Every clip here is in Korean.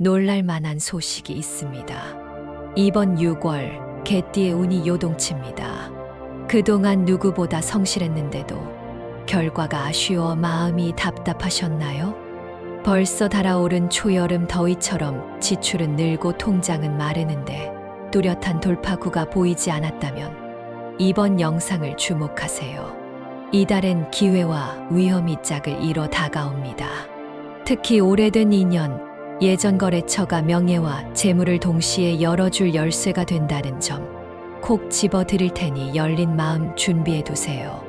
놀랄 만한 소식이 있습니다. 이번 6월 개띠의 운이 요동칩니다. 그동안 누구보다 성실했는데도 결과가 아쉬워 마음이 답답하셨나요? 벌써 달아오른 초여름 더위처럼 지출은 늘고 통장은 마르는데 뚜렷한 돌파구가 보이지 않았다면 이번 영상을 주목하세요. 이달엔 기회와 위험이 짝을 이뤄 다가옵니다. 특히 오래된 인연, 예전 거래처가 명예와 재물을 동시에 열어줄 열쇠가 된다는 점 콕 집어 드릴 테니 열린 마음 준비해 두세요.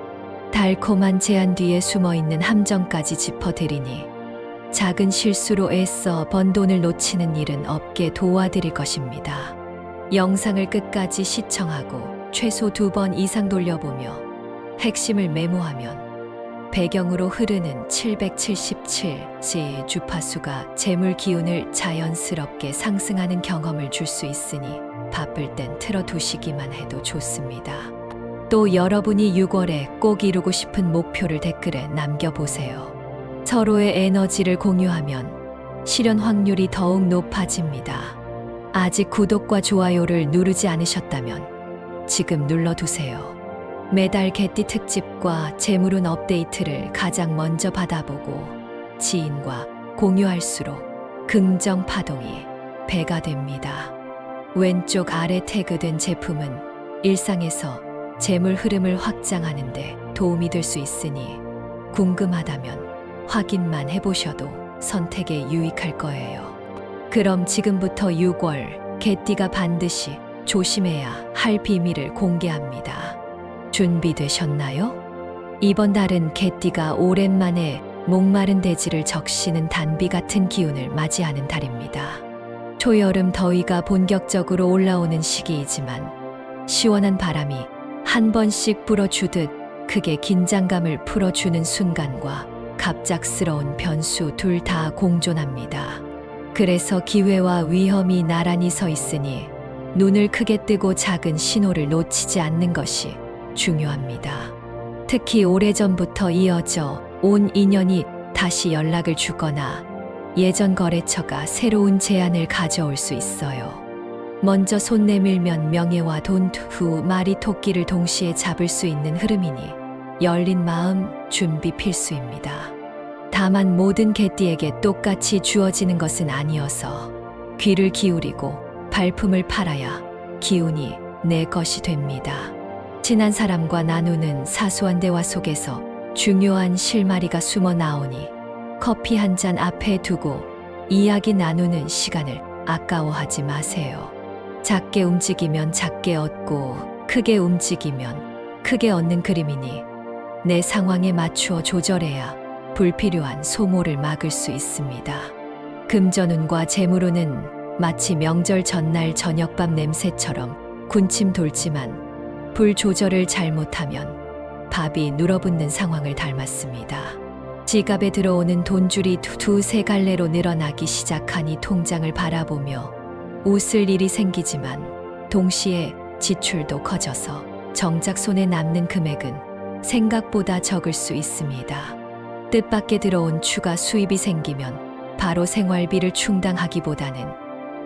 달콤한 제안 뒤에 숨어있는 함정까지 짚어드리니 작은 실수로 애써 번 돈을 놓치는 일은 없게 도와드릴 것입니다. 영상을 끝까지 시청하고 최소 2번 이상 돌려보며 핵심을 메모하면 배경으로 흐르는 777의 주파수가 재물 기운을 자연스럽게 상승하는 경험을 줄 수 있으니 바쁠 땐 틀어두시기만 해도 좋습니다. 또 여러분이 6월에 꼭 이루고 싶은 목표를 댓글에 남겨보세요. 서로의 에너지를 공유하면 실현 확률이 더욱 높아집니다. 아직 구독과 좋아요를 누르지 않으셨다면 지금 눌러두세요. 매달 개띠 특집과 재물운 업데이트를 가장 먼저 받아보고 지인과 공유할수록 긍정 파동이 배가 됩니다. 왼쪽 아래 태그된 제품은 일상에서 재물 흐름을 확장하는 데 도움이 될 수 있으니 궁금하다면 확인만 해보셔도 선택에 유익할 거예요. 그럼 지금부터 6월 개띠가 반드시 조심해야 할 비밀을 공개합니다. 준비되셨나요? 이번 달은 개띠가 오랜만에 목마른 대지를 적시는 단비 같은 기운을 맞이하는 달입니다. 초여름 더위가 본격적으로 올라오는 시기이지만 시원한 바람이 한 번씩 불어주듯 크게 긴장감을 풀어주는 순간과 갑작스러운 변수 둘 다 공존합니다. 그래서 기회와 위험이 나란히 서 있으니 눈을 크게 뜨고 작은 신호를 놓치지 않는 것이 중요합니다. 특히 오래전부터 이어져 온 인연이 다시 연락을 주거나 예전 거래처가 새로운 제안을 가져올 수 있어요. 먼저 손 내밀면 명예와 돈, 후 마리 토끼를 동시에 잡을 수 있는 흐름이니 열린 마음 준비 필수입니다. 다만 모든 개띠에게 똑같이 주어지는 것은 아니어서 귀를 기울이고 발품을 팔아야 기운이 내 것이 됩니다. 친한 사람과 나누는 사소한 대화 속에서 중요한 실마리가 숨어 나오니 커피 한 잔 앞에 두고 이야기 나누는 시간을 아까워하지 마세요. 작게 움직이면 작게 얻고 크게 움직이면 크게 얻는 그림이니 내 상황에 맞추어 조절해야 불필요한 소모를 막을 수 있습니다. 금전운과 재물운은 마치 명절 전날 저녁밥 냄새처럼 군침 돌지만 불 조절을 잘못하면 밥이 눌어붙는 상황을 닮았습니다. 지갑에 들어오는 돈줄이 두세 갈래로 늘어나기 시작하니 통장을 바라보며 웃을 일이 생기지만 동시에 지출도 커져서 정작 손에 남는 금액은 생각보다 적을 수 있습니다. 뜻밖의 들어온 추가 수입이 생기면 바로 생활비를 충당하기보다는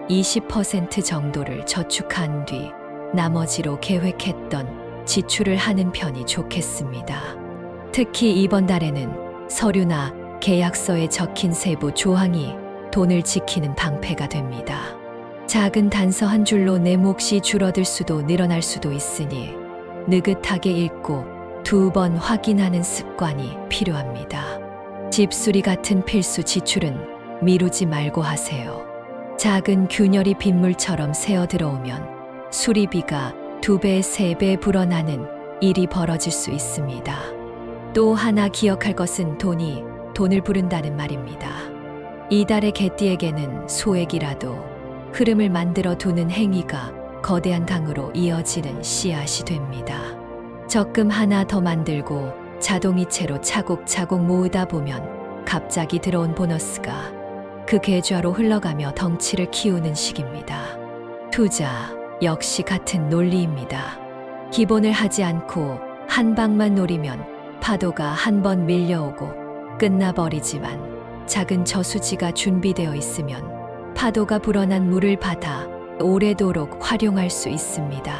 20% 정도를 저축한 뒤 나머지로 계획했던 지출을 하는 편이 좋겠습니다. 특히 이번 달에는 서류나 계약서에 적힌 세부 조항이 돈을 지키는 방패가 됩니다. 작은 단서 한 줄로 내 몫이 줄어들 수도 늘어날 수도 있으니 느긋하게 읽고 2번 확인하는 습관이 필요합니다. 집수리 같은 필수 지출은 미루지 말고 하세요. 작은 균열이 빗물처럼 새어 들어오면 수리비가 2배, 3배 불어나는 일이 벌어질 수 있습니다. 또 하나 기억할 것은 돈이 돈을 부른다는 말입니다. 이달의 개띠에게는 소액이라도 흐름을 만들어 두는 행위가 거대한 강으로 이어지는 씨앗이 됩니다. 적금 하나 더 만들고 자동이체로 차곡차곡 모으다 보면 갑자기 들어온 보너스가 그 계좌로 흘러가며 덩치를 키우는 시기입니다. 투자 역시 같은 논리입니다. 기본을 하지 않고 한 방만 노리면 파도가 한 번 밀려오고 끝나버리지만 작은 저수지가 준비되어 있으면 파도가 불어난 물을 받아 오래도록 활용할 수 있습니다.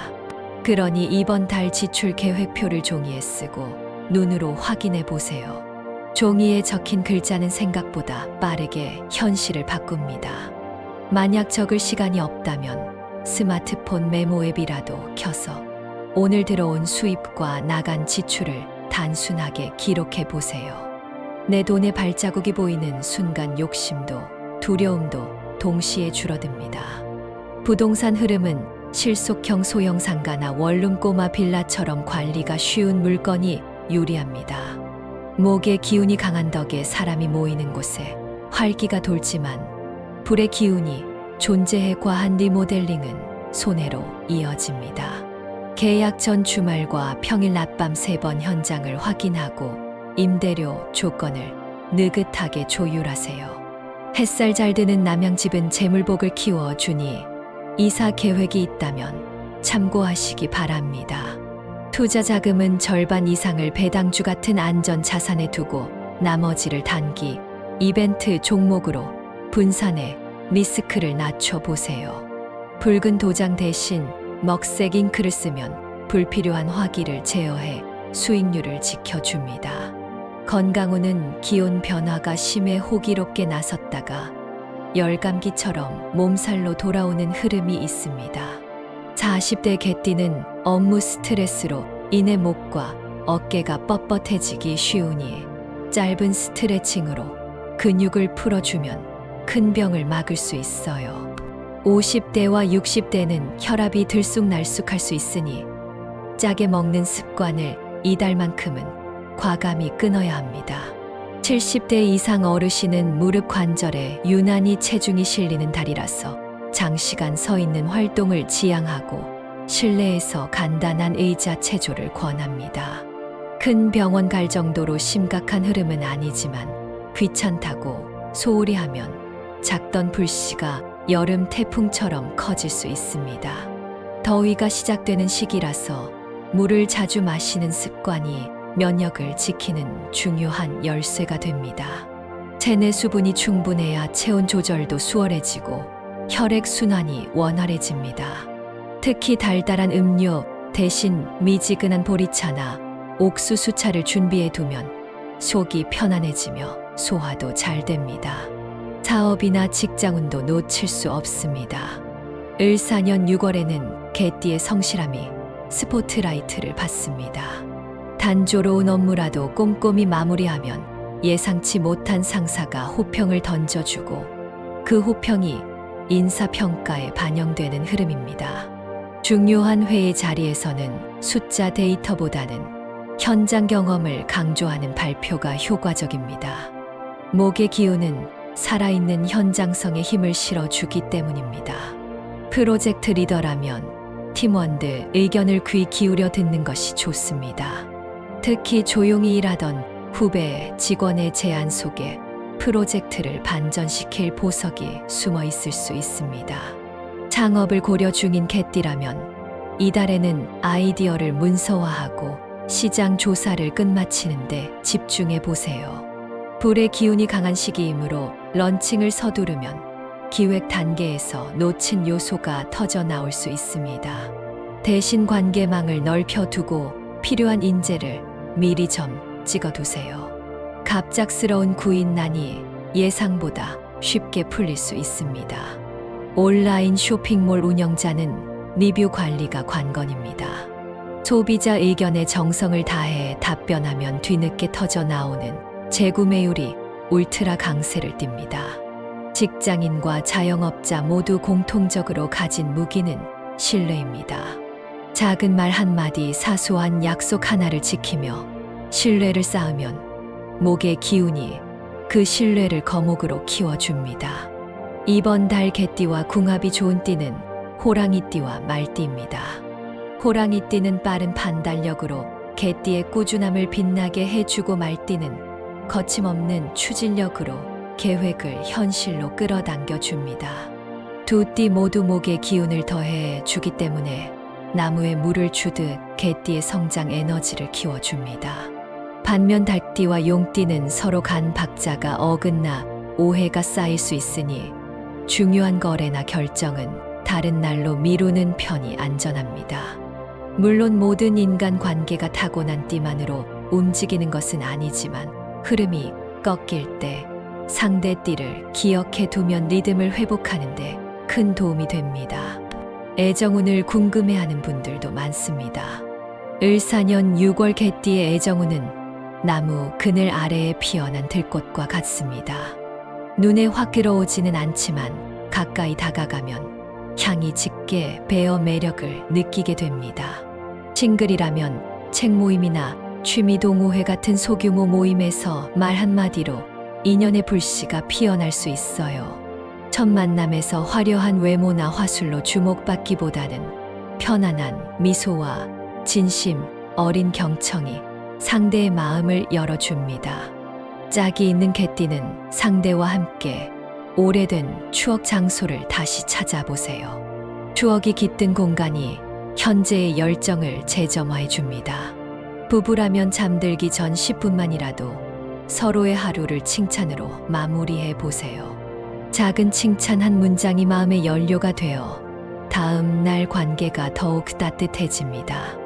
그러니 이번 달 지출 계획표를 종이에 쓰고 눈으로 확인해 보세요. 종이에 적힌 글자는 생각보다 빠르게 현실을 바꿉니다. 만약 적을 시간이 없다면 스마트폰 메모 앱이라도 켜서 오늘 들어온 수입과 나간 지출을 단순하게 기록해 보세요. 내 돈의 발자국이 보이는 순간 욕심도 두려움도 동시에 줄어듭니다. 부동산 흐름은 실속형 소형 상가나 원룸 꼬마 빌라처럼 관리가 쉬운 물건이 유리합니다. 목의 기운이 강한 덕에 사람이 모이는 곳에 활기가 돌지만 불의 기운이 존재의 과한 리모델링은 손해로 이어집니다. 계약 전 주말과 평일 낮밤 3번 현장을 확인하고 임대료 조건을 느긋하게 조율하세요. 햇살 잘 드는 남양집은 재물복을 키워주니 이사 계획이 있다면 참고하시기 바랍니다. 투자 자금은 절반 이상을 배당주 같은 안전 자산에 두고 나머지를 단기 이벤트 종목으로 분산해 리스크를 낮춰보세요. 붉은 도장 대신 먹색 잉크를 쓰면 불필요한 화기를 제어해 수익률을 지켜줍니다. 건강운은 기온 변화가 심해 호기롭게 나섰다가 열감기처럼 몸살로 돌아오는 흐름이 있습니다. 40대 개띠는 업무 스트레스로 인해 목과 어깨가 뻣뻣해지기 쉬우니 짧은 스트레칭으로 근육을 풀어주면 큰 병을 막을 수 있어요. 50대와 60대는 혈압이 들쑥날쑥할 수 있으니 짜게 먹는 습관을 이달만큼은 과감히 끊어야 합니다. 70대 이상 어르신은 무릎 관절에 유난히 체중이 실리는 달이라서 장시간 서 있는 활동을 지양하고 실내에서 간단한 의자 체조를 권합니다. 큰 병원 갈 정도로 심각한 흐름은 아니지만 귀찮다고 소홀히 하면 작던 불씨가 여름 태풍처럼 커질 수 있습니다. 더위가 시작되는 시기라서 물을 자주 마시는 습관이 면역을 지키는 중요한 열쇠가 됩니다. 체내 수분이 충분해야 체온 조절도 수월해지고 혈액 순환이 원활해집니다. 특히 달달한 음료 대신 미지근한 보리차나 옥수수차를 준비해 두면 속이 편안해지며 소화도 잘 됩니다. 사업이나 직장운도 놓칠 수 없습니다. 을사년 6월에는 개띠의 성실함이 스포트라이트를 받습니다. 단조로운 업무라도 꼼꼼히 마무리하면 예상치 못한 상사가 호평을 던져주고 그 호평이 인사평가에 반영되는 흐름입니다. 중요한 회의 자리에서는 숫자 데이터보다는 현장 경험을 강조하는 발표가 효과적입니다. 목의 기운은 살아있는 현장성에 힘을 실어주기 때문입니다. 프로젝트 리더라면 팀원들 의견을 귀 기울여 듣는 것이 좋습니다. 특히 조용히 일하던 후배 직원의 제안 속에 프로젝트를 반전시킬 보석이 숨어 있을 수 있습니다. 창업을 고려 중인 개띠라면 이달에는 아이디어를 문서화하고 시장 조사를 끝마치는데 집중해 보세요. 불의 기운이 강한 시기이므로 런칭을 서두르면 기획 단계에서 놓친 요소가 터져 나올 수 있습니다. 대신 관계망을 넓혀두고 필요한 인재를 미리 점 찍어두세요. 갑작스러운 구인난이 예상보다 쉽게 풀릴 수 있습니다. 온라인 쇼핑몰 운영자는 리뷰 관리가 관건입니다. 소비자 의견에 정성을 다해 답변하면 뒤늦게 터져 나오는 재구매율이 울트라 강세를 띱니다. 직장인과 자영업자 모두 공통적으로 가진 무기는 신뢰입니다. 작은 말 한마디, 사소한 약속 하나를 지키며 신뢰를 쌓으면 목의 기운이 그 신뢰를 거목으로 키워줍니다. 이번 달 개띠와 궁합이 좋은 띠는 호랑이띠와 말띠입니다. 호랑이띠는 빠른 판단력으로 개띠의 꾸준함을 빛나게 해주고 말띠는 거침없는 추진력으로 계획을 현실로 끌어당겨 줍니다. 두 띠 모두 목의 기운을 더해 주기 때문에 나무에 물을 주듯 개띠의 성장 에너지를 키워줍니다. 반면 닭띠와 용띠는 서로 간 박자가 어긋나 오해가 쌓일 수 있으니 중요한 거래나 결정은 다른 날로 미루는 편이 안전합니다. 물론 모든 인간 관계가 타고난 띠만으로 움직이는 것은 아니지만 흐름이 꺾일 때 상대 띠를 기억해 두면 리듬을 회복하는데 큰 도움이 됩니다. 애정운을 궁금해하는 분들도 많습니다. 을사년 6월 개띠의 애정운은 나무 그늘 아래에 피어난 들꽃과 같습니다. 눈에 확 들어오지는 않지만 가까이 다가가면 향이 짙게 배어 매력을 느끼게 됩니다. 싱글이라면 책 모임이나 취미 동호회 같은 소규모 모임에서 말 한마디로 인연의 불씨가 피어날 수 있어요. 첫 만남에서 화려한 외모나 화술로 주목받기보다는 편안한 미소와 진심, 어린 경청이 상대의 마음을 열어줍니다. 짝이 있는 개띠는 상대와 함께 오래된 추억 장소를 다시 찾아보세요. 추억이 깃든 공간이 현재의 열정을 재점화해 줍니다. 부부라면 잠들기 전 10분만이라도 서로의 하루를 칭찬으로 마무리해 보세요. 작은 칭찬 한 문장이 마음의 연료가 되어 다음 날 관계가 더욱 따뜻해집니다.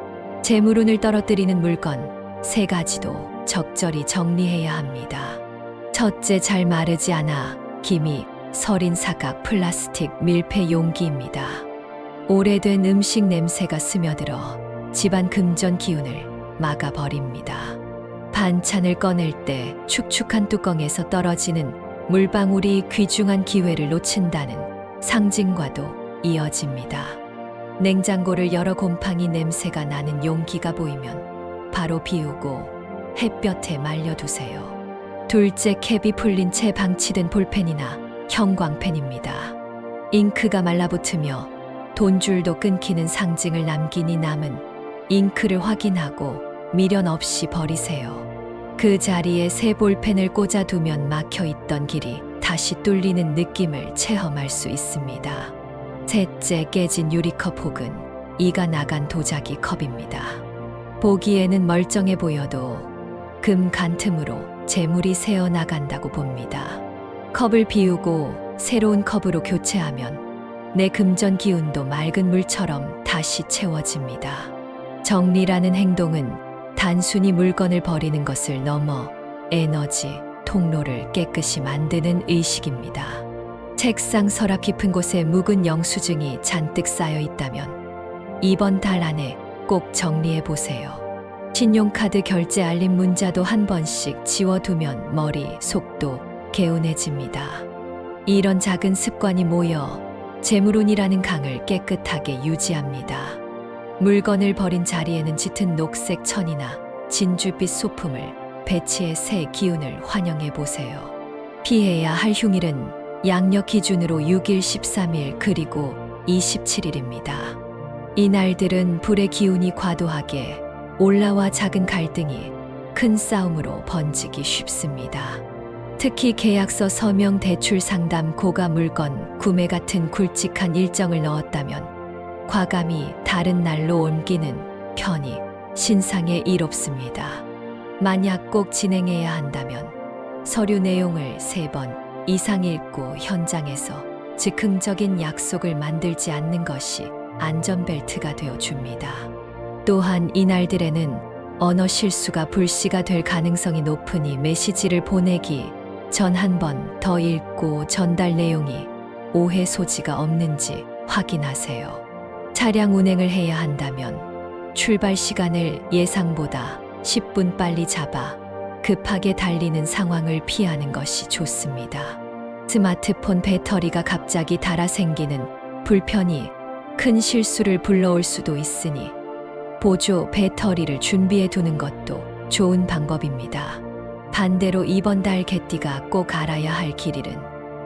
재물운을 떨어뜨리는 물건 3가지도 적절히 정리해야 합니다. 첫째, 잘 마르지 않아 기미, 서린 사각, 플라스틱, 밀폐 용기입니다. 오래된 음식 냄새가 스며들어 집안 금전 기운을 막아버립니다. 반찬을 꺼낼 때 축축한 뚜껑에서 떨어지는 물방울이 귀중한 기회를 놓친다는 상징과도 이어집니다. 냉장고를 열어 곰팡이 냄새가 나는 용기가 보이면 바로 비우고 햇볕에 말려두세요. 둘째, 캡이 풀린 채 방치된 볼펜이나 형광펜입니다. 잉크가 말라붙으며 돈줄도 끊기는 상징을 남기니 남은 잉크를 확인하고 미련 없이 버리세요. 그 자리에 새 볼펜을 꽂아두면 막혀있던 길이 다시 뚫리는 느낌을 체험할 수 있습니다. 셋째, 깨진 유리컵 혹은 이가 나간 도자기 컵입니다. 보기에는 멀쩡해 보여도 금 간틈으로 재물이 새어나간다고 봅니다. 컵을 비우고 새로운 컵으로 교체하면 내 금전 기운도 맑은 물처럼 다시 채워집니다. 정리라는 행동은 단순히 물건을 버리는 것을 넘어 에너지, 통로를 깨끗이 만드는 의식입니다. 책상 서랍 깊은 곳에 묵은 영수증이 잔뜩 쌓여 있다면 이번 달 안에 꼭 정리해 보세요. 신용카드 결제 알림 문자도 한 번씩 지워두면 머리, 속도 개운해집니다. 이런 작은 습관이 모여 재물운이라는 강을 깨끗하게 유지합니다. 물건을 버린 자리에는 짙은 녹색 천이나 진주빛 소품을 배치해 새 기운을 환영해 보세요. 피해야 할 휴일은 양력 기준으로 6일, 13일 그리고 27일입니다. 이날들은 불의 기운이 과도하게 올라와 작은 갈등이 큰 싸움으로 번지기 쉽습니다. 특히 계약서, 서명, 대출, 상담, 고가 물건, 구매 같은 굵직한 일정을 넣었다면 과감히 다른 날로 옮기는 편이 신상에 이롭습니다. 만약 꼭 진행해야 한다면 서류 내용을 3번 이상 읽고 현장에서 즉흥적인 약속을 만들지 않는 것이 안전벨트가 되어줍니다. 또한 이날들에는 언어 실수가 불씨가 될 가능성이 높으니 메시지를 보내기 전 한 번 더 읽고 전달 내용이 오해 소지가 없는지 확인하세요. 차량 운행을 해야 한다면 출발 시간을 예상보다 10분 빨리 잡아 급하게 달리는 상황을 피하는 것이 좋습니다. 스마트폰 배터리가 갑자기 닳아 생기는 불편이 큰 실수를 불러올 수도 있으니 보조 배터리를 준비해 두는 것도 좋은 방법입니다. 반대로 이번 달 개띠가 꼭 알아야 할 길일은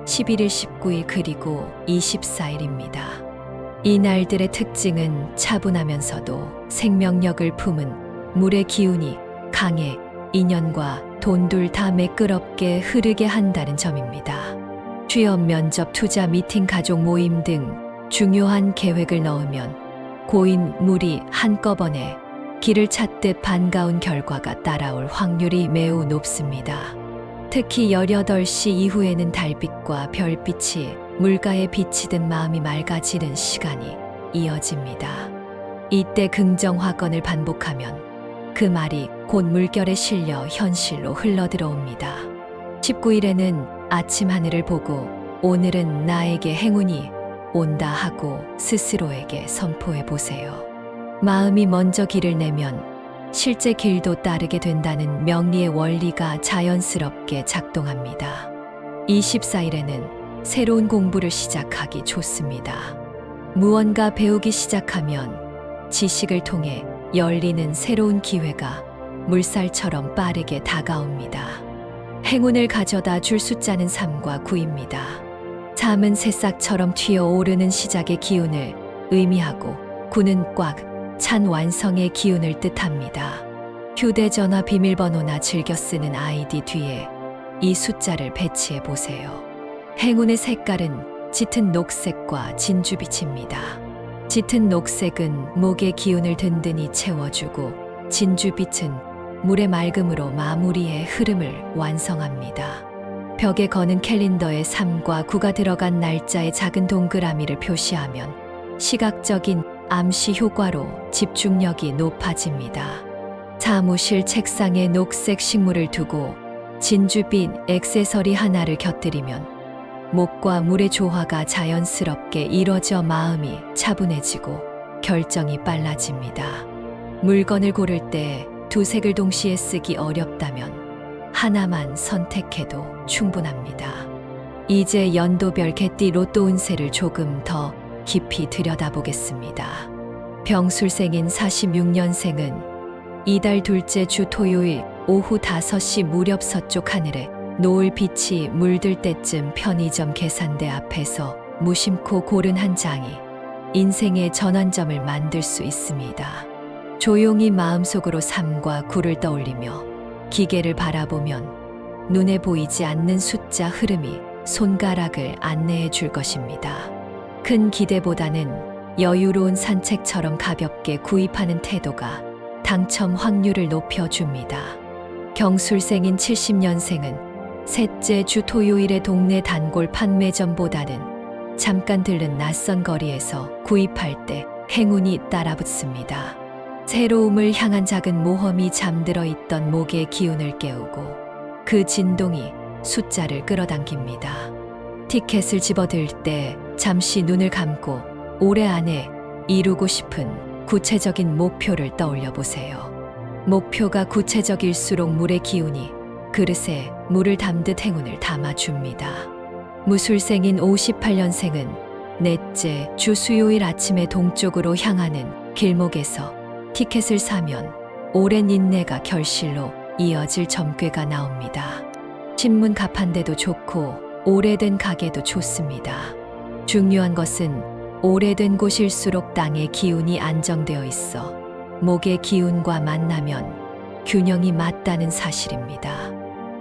11일, 19일 그리고 24일입니다. 이 날들의 특징은 차분하면서도 생명력을 품은 물의 기운이 강해 인연과 돈 둘 다 매끄럽게 흐르게 한다는 점입니다. 취업, 면접, 투자, 미팅, 가족 모임 등 중요한 계획을 넣으면 고인 물이 한꺼번에 길을 찾듯 반가운 결과가 따라올 확률이 매우 높습니다. 특히 18시 이후에는 달빛과 별빛이 물가에 비치듯 마음이 맑아지는 시간이 이어집니다. 이때 긍정 화건을 반복하면 그 말이 곧 물결에 실려 현실로 흘러들어옵니다. 19일에는 아침 하늘을 보고 오늘은 나에게 행운이 온다 하고 스스로에게 선포해 보세요. 마음이 먼저 길을 내면 실제 길도 따르게 된다는 명리의 원리가 자연스럽게 작동합니다. 24일에는 새로운 공부를 시작하기 좋습니다. 무언가 배우기 시작하면 지식을 통해 열리는 새로운 기회가 물살처럼 빠르게 다가옵니다. 행운을 가져다 줄 숫자는 3과 9입니다. 3은 새싹처럼 튀어오르는 시작의 기운을 의미하고 9는 꽉 찬 완성의 기운을 뜻합니다. 휴대전화 비밀번호나 즐겨 쓰는 아이디 뒤에 이 숫자를 배치해 보세요. 행운의 색깔은 짙은 녹색과 진주빛입니다. 짙은 녹색은 목의 기운을 든든히 채워주고 진주빛은 물의 맑음으로 마무리의 흐름을 완성합니다. 벽에 거는 캘린더에 3과 9가 들어간 날짜의 작은 동그라미를 표시하면 시각적인 암시 효과로 집중력이 높아집니다. 사무실 책상에 녹색 식물을 두고 진주빛 액세서리 하나를 곁들이면 목과 물의 조화가 자연스럽게 이뤄져 마음이 차분해지고 결정이 빨라집니다. 물건을 고를 때 두 색을 동시에 쓰기 어렵다면 하나만 선택해도 충분합니다. 이제 연도별 개띠 로또 운세를 조금 더 깊이 들여다보겠습니다. 병술생인 46년생은 이달 둘째 주 토요일 오후 5시 무렵 서쪽 하늘에 노을 빛이 물들 때쯤 편의점 계산대 앞에서 무심코 고른 한 장이 인생의 전환점을 만들 수 있습니다. 조용히 마음속으로 3과 9를 떠올리며 기계를 바라보면 눈에 보이지 않는 숫자 흐름이 손가락을 안내해 줄 것입니다. 큰 기대보다는 여유로운 산책처럼 가볍게 구입하는 태도가 당첨 확률을 높여줍니다. 경술생인 70년생은 셋째 주 토요일의 동네 단골 판매점보다는 잠깐 들른 낯선 거리에서 구입할 때 행운이 따라붙습니다. 새로움을 향한 작은 모험이 잠들어 있던 목의 기운을 깨우고 그 진동이 숫자를 끌어당깁니다. 티켓을 집어들 때 잠시 눈을 감고 올해 안에 이루고 싶은 구체적인 목표를 떠올려 보세요. 목표가 구체적일수록 물의 기운이 그릇에 물을 담듯 행운을 담아줍니다. 무술생인 58년생은 넷째 주 수요일 아침에 동쪽으로 향하는 길목에서 티켓을 사면 오랜 인내가 결실로 이어질 점괘가 나옵니다. 신문 가판대도 좋고 오래된 가게도 좋습니다. 중요한 것은 오래된 곳일수록 땅의 기운이 안정되어 있어 목의 기운과 만나면 균형이 맞다는 사실입니다.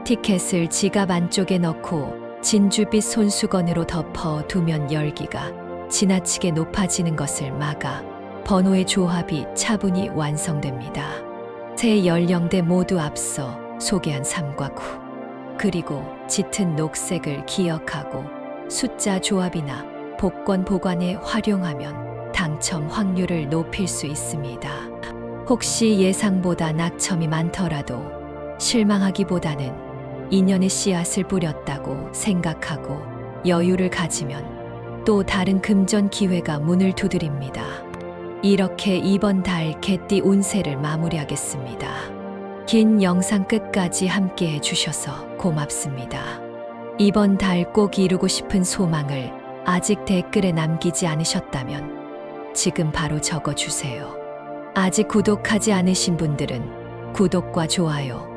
티켓을 지갑 안쪽에 넣고 진주빛 손수건으로 덮어 두면 열기가 지나치게 높아지는 것을 막아 번호의 조합이 차분히 완성됩니다. 세 연령대 모두 앞서 소개한 3과 9 그리고 짙은 녹색을 기억하고 숫자 조합이나 복권 보관에 활용하면 당첨 확률을 높일 수 있습니다. 혹시 예상보다 낙첨이 많더라도 실망하기보다는 인연의 씨앗을 뿌렸다고 생각하고 여유를 가지면 또 다른 금전 기회가 문을 두드립니다. 이렇게 이번 달 개띠 운세를 마무리하겠습니다. 긴 영상 끝까지 함께 해주셔서 고맙습니다. 이번 달 꼭 이루고 싶은 소망을 아직 댓글에 남기지 않으셨다면 지금 바로 적어주세요. 아직 구독하지 않으신 분들은 구독과 좋아요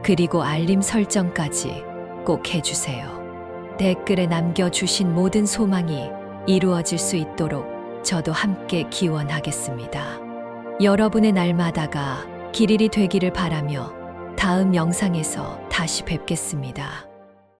그리고 알림 설정까지 꼭 해주세요. 댓글에 남겨주신 모든 소망이 이루어질 수 있도록 저도 함께 기원하겠습니다. 여러분의 날마다가 길일이 되기를 바라며 다음 영상에서 다시 뵙겠습니다.